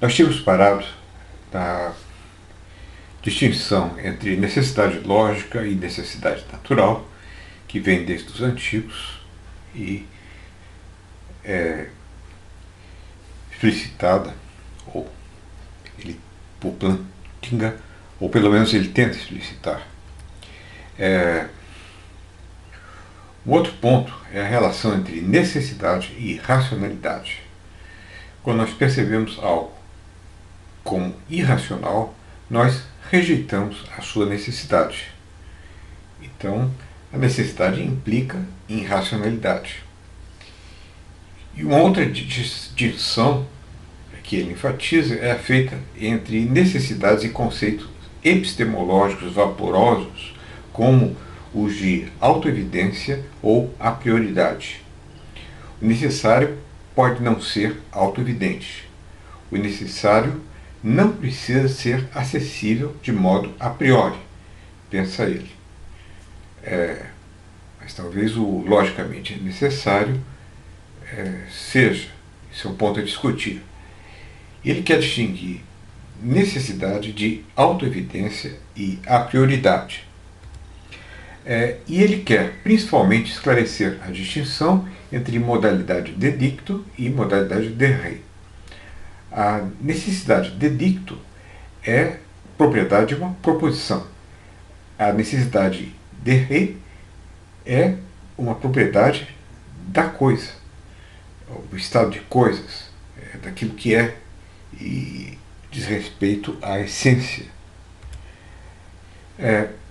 Nós tínhamos parado na distinção entre necessidade lógica e necessidade natural, que vem desde os antigos e é explicitada, ou ele, por Plantinga, ou pelo menos ele tenta explicitar. Um outro ponto é a relação entre necessidade e racionalidade. Quando nós percebemos algo como irracional, nós rejeitamos a sua necessidade. Então, a necessidade implica irracionalidade. E uma outra distinção que ele enfatiza é a feita entre necessidades e conceitos epistemológicos vaporosos, como os de autoevidência ou a prioridade. O necessário pode não ser autoevidente. O necessário não precisa ser acessível de modo a priori, pensa ele. Mas talvez o logicamente necessário seja, esse é um ponto a discutir. Ele quer distinguir necessidade de autoevidência e a prioridade. E ele quer principalmente esclarecer a distinção entre modalidade de dicto e modalidade de re. A necessidade de dicto é propriedade de uma proposição. A necessidade de re é uma propriedade da coisa, o estado de coisas, daquilo que é e diz respeito à essência.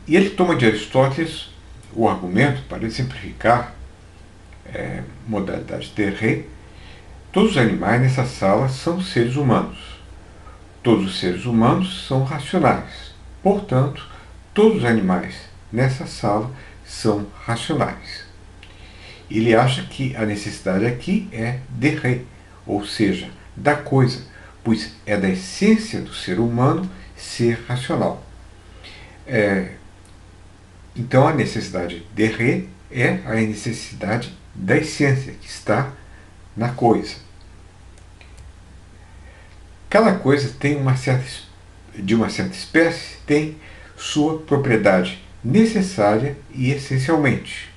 E ele toma de Aristóteles o argumento, para exemplificar modalidade de re. Todos os animais nessa sala são seres humanos. Todos os seres humanos são racionais. Portanto, todos os animais nessa sala são racionais. Ele acha que a necessidade aqui é de re, ou seja, da coisa, pois é da essência do ser humano ser racional. Então a necessidade de re é a necessidade da essência que está na coisa. Cada coisa tem de uma certa espécie tem sua propriedade necessária e essencialmente.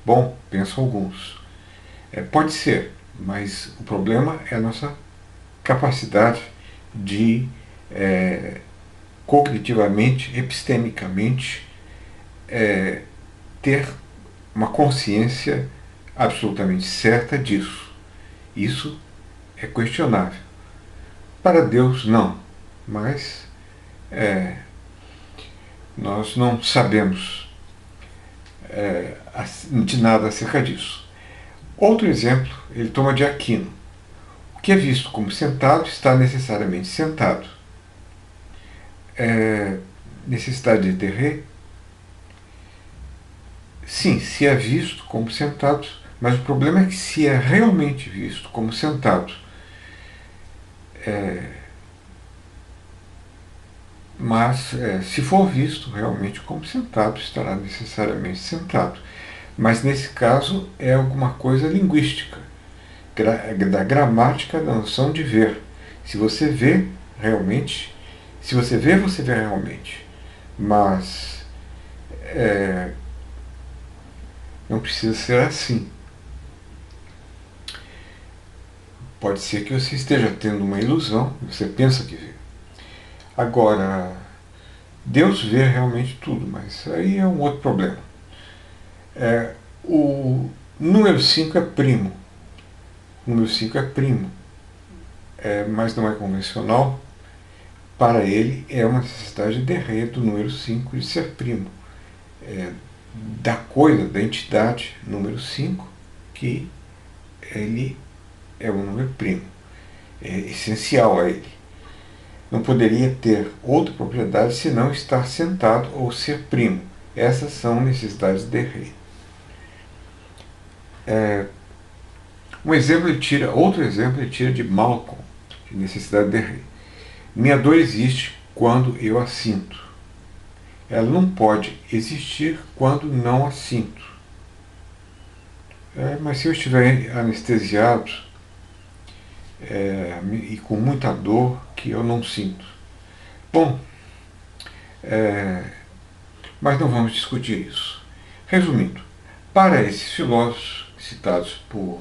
Bom, pensam alguns. Pode ser, mas o problema é a nossa capacidade de cognitivamente, epistemicamente, ter uma consciência absolutamente certa disso. Isso é questionável. Para Deus, não. Mas nós não sabemos de nada acerca disso. Outro exemplo, ele toma de Aquino. O que é visto como sentado está necessariamente sentado. Necessidade de re? Sim, se é visto como sentado, mas o problema é que se é realmente visto como sentado, mas se for visto realmente como sentado, estará necessariamente sentado. Mas nesse caso é alguma coisa linguística, da gramática da noção de ver. Se você vê realmente, se você vê realmente, mas não precisa ser assim. Pode ser que você esteja tendo uma ilusão, você pensa que vê. Agora, Deus vê realmente tudo, mas aí é um outro problema. O número 5 é primo. O número 5 é primo, mas não é convencional. Para ele, é uma necessidade de re do número 5 de ser primo. Da coisa, da entidade número 5, que ele é um número primo. É essencial a ele. Não poderia ter outra propriedade senão estar sentado ou ser primo. Essas são necessidades de re. Outro exemplo ele tira de Malcolm, de necessidade de re. Minha dor existe quando eu a sinto. Ela não pode existir quando não a sinto. Mas se eu estiver anestesiado, e com muita dor que eu não sinto. Bom, mas não vamos discutir isso. Resumindo, para esses filósofos citados por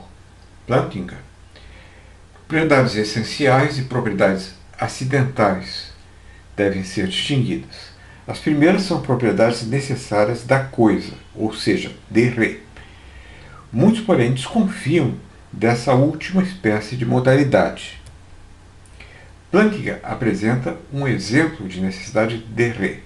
Plantinga, propriedades essenciais e propriedades acidentais devem ser distinguidas. As primeiras são propriedades necessárias da coisa, ou seja, de re. Muitos, porém, desconfiam dessa última espécie de modalidade. Plantinga apresenta um exemplo de necessidade de re.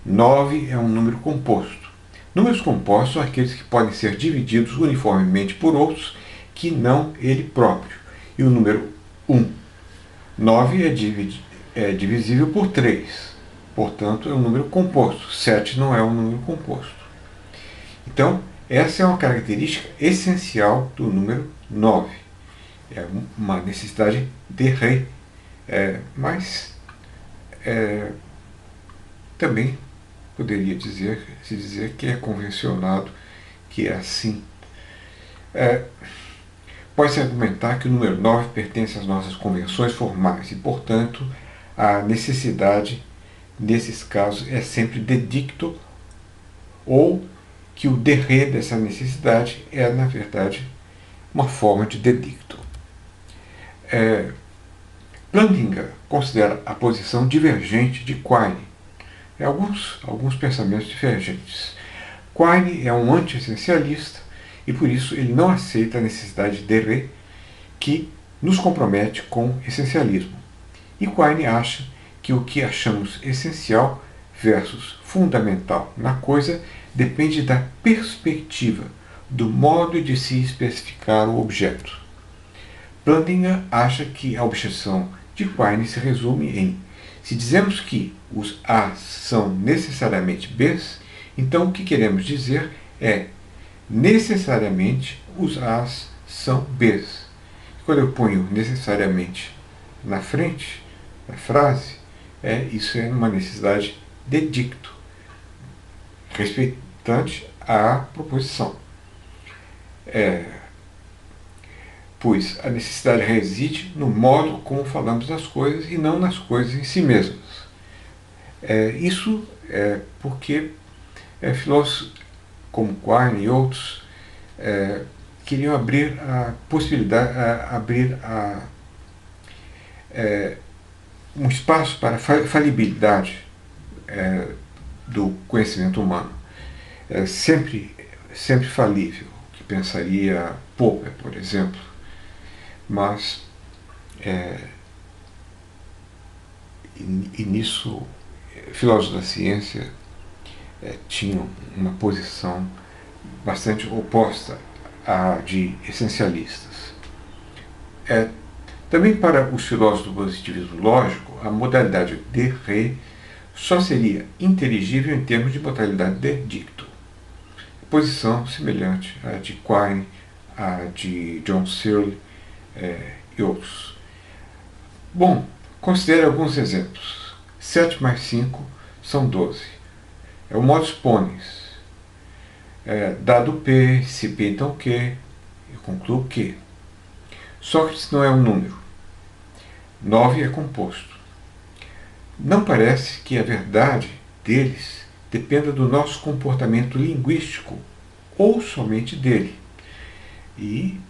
9 é um número composto. Números compostos são aqueles que podem ser divididos uniformemente por outros que não ele próprio. E o número 1. 9 é divisível por 3. Portanto, é um número composto. 7 não é um número composto. Então, essa é uma característica essencial do número 9. É uma necessidade de re. Mas também poderia se dizer que é convencionado que é assim. Pode-se argumentar que o número 9 pertence às nossas convenções formais e, portanto, a necessidade, nesses casos, é sempre de dicto, ou que o de re dessa necessidade é, na verdade, uma forma de dedicto. Plantinga considera a posição divergente de Quine. Alguns pensamentos divergentes. Quine é um anti-essencialista e por isso ele não aceita a necessidade de re que nos compromete com o essencialismo. E Quine acha que o que achamos essencial versus fundamental na coisa depende da perspectiva, do modo de se especificar o objeto. Plantinga acha que a objeção de Quine se resume em: se dizemos que os A's são necessariamente B's, então o que queremos dizer é necessariamente os A's são B's. Quando eu ponho necessariamente na frente da frase, isso é uma necessidade de dicto, respeitante à proposição. Pois a necessidade reside no modo como falamos das coisas e não nas coisas em si mesmas. Isso é porque filósofos como Quine e outros queriam abrir a possibilidade, um espaço para a falibilidade do conhecimento humano. Sempre falível, que pensaria Popper, por exemplo. Mas, e nisso, filósofos da ciência tinham uma posição bastante oposta à de essencialistas. Também para os filósofos do positivismo lógico, a modalidade de re só seria inteligível em termos de modalidade de dicto. Posição semelhante à de Quine, à de John Searle e outros. Bom, considere alguns exemplos. 7 mais 5 são 12. É o modus ponens. Dado P, se P então Q, eu concluo que Sócrates não é um número. 9 é composto. Não parece que a verdade deles dependa do nosso comportamento linguístico ou somente dele. E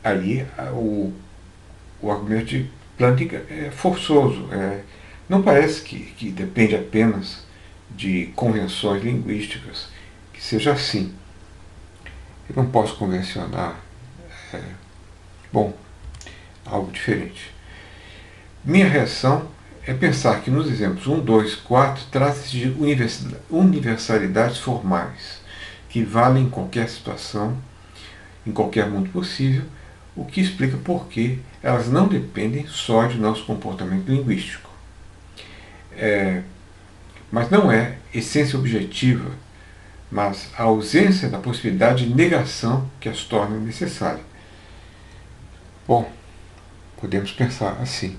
ali o argumento de Plantinga é forçoso. Não parece que depende apenas de convenções linguísticas, que seja assim. Eu não posso convencionar algo diferente. Minha reação é pensar que nos exemplos 1, 2, 4 trata-se de universalidades formais, que valem em qualquer situação, em qualquer mundo possível, o que explica por que elas não dependem só de nosso comportamento linguístico. Mas não é essência objetiva, mas a ausência da possibilidade de negação que as torna necessárias. Bom, podemos pensar assim.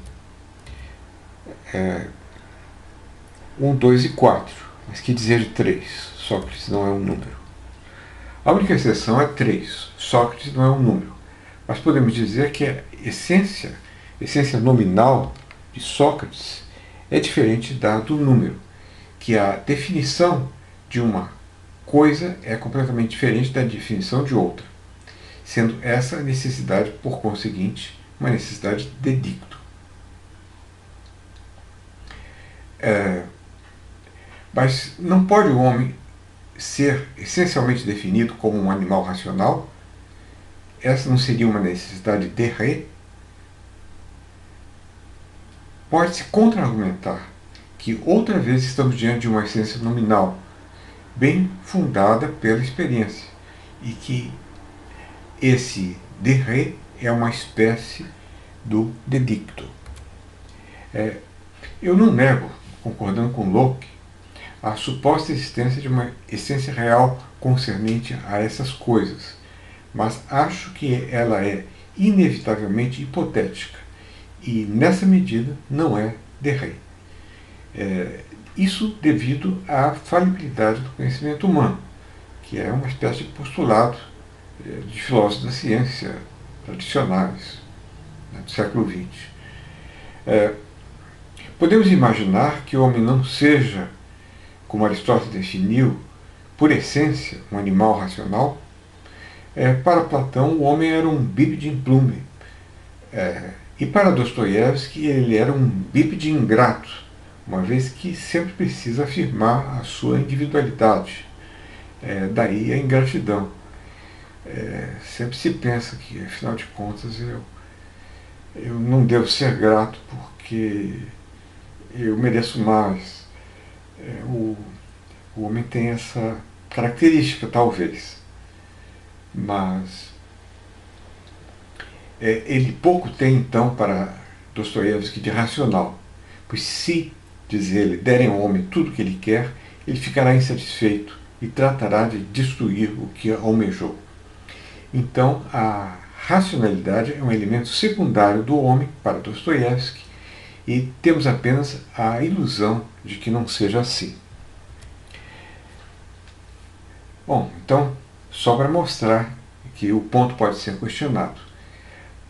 1, 2 e 4, mas que dizer de 3? Sócrates não é um número. A única exceção é 3. Sócrates não é um número. Mas podemos dizer que a essência nominal de Sócrates é diferente da do número, que a definição de uma coisa é completamente diferente da definição de outra, sendo essa a necessidade, por conseguinte, uma necessidade de dicto. Mas não pode o homem ser essencialmente definido como um animal racional? Essa não seria uma necessidade de ré? Pode-se contra-argumentar que outra vez estamos diante de uma essência nominal, bem fundada pela experiência, e que esse de ré é uma espécie do dedicto. Eu não nego, concordando com Locke, a suposta existência de uma essência real concernente a essas coisas, mas acho que ela é inevitavelmente hipotética e, nessa medida, não é de ré. Isso devido à falibilidade do conhecimento humano, que é uma espécie de postulado de filósofos da ciência tradicionais, né, do século XX. Podemos imaginar que o homem não seja, como Aristóteles definiu, por essência, um animal racional? Para Platão, o homem era um bípede in plume. E para Dostoiévski, ele era um bípede ingrato, uma vez que sempre precisa afirmar a sua individualidade. Daí a ingratidão. Sempre se pensa que, afinal de contas, eu não devo ser grato porque eu mereço mais. O homem tem essa característica, talvez, mas ele pouco tem, então, para Dostoiévski de racional, pois se, diz ele, derem ao homem tudo o que ele quer, ele ficará insatisfeito e tratará de destruir o que almejou. Então, a racionalidade é um elemento secundário do homem para Dostoiévski, e temos apenas a ilusão de que não seja assim. Bom, então, só para mostrar que o ponto pode ser questionado.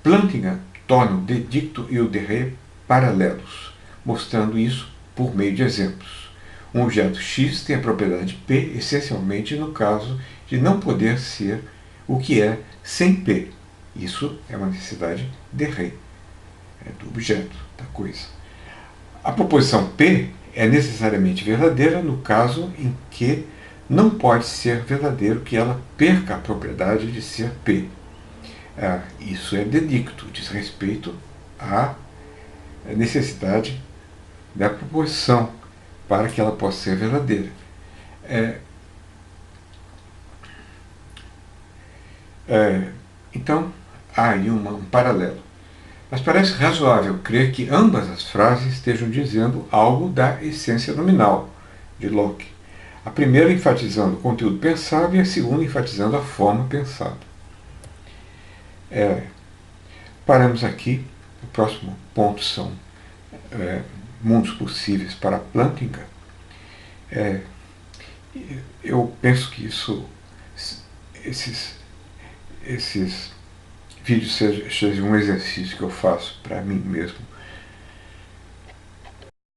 Plantinga torna o dedicto e o de ré paralelos, mostrando isso por meio de exemplos. Um objeto X tem a propriedade P essencialmente no caso de não poder ser o que é sem P. Isso é uma necessidade de ré, do objeto, da coisa. A proposição P é necessariamente verdadeira no caso em que não pode ser verdadeiro que ela perca a propriedade de ser P. Isso é dedicto, diz respeito à necessidade da proposição para que ela possa ser verdadeira. Então, há aí um paralelo. Mas parece razoável crer que ambas as frases estejam dizendo algo da essência nominal de Locke. A primeira enfatizando o conteúdo pensado e a segunda enfatizando a forma pensada. Paramos aqui. O próximo ponto são mundos possíveis para Plantinga. Eu penso que esses vídeos sejam um exercício que eu faço para mim mesmo